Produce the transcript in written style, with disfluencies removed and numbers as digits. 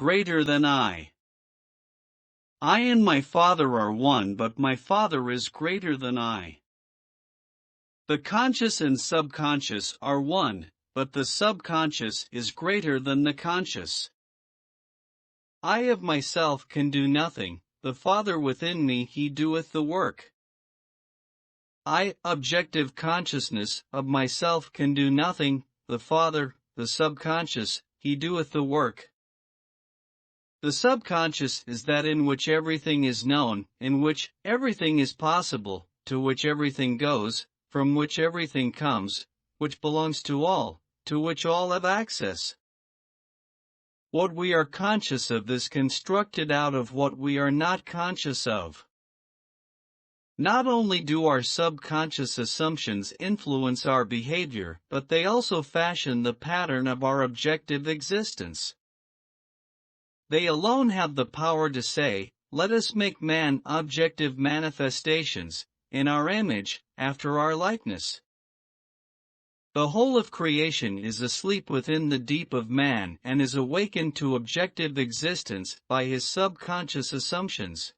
greater than I. I and my Father are one, but my Father is greater than I. The conscious and subconscious are one, but the subconscious is greater than the conscious. I of myself can do nothing, the Father within me he doeth the work. I, objective consciousness, of myself can do nothing, the Father, the subconscious, he doeth the work. The subconscious is that in which everything is known, in which everything is possible, to which everything goes, from which everything comes, which belongs to which all have access. What we are conscious of is constructed out of what we are not conscious of. Not only do our subconscious assumptions influence our behavior, but they also fashion the pattern of our objective existence. They alone have the power to say, "Let us make man objective manifestations, in our image, after our likeness." The whole of creation is asleep within the deep of man and is awakened to objective existence by his subconscious assumptions.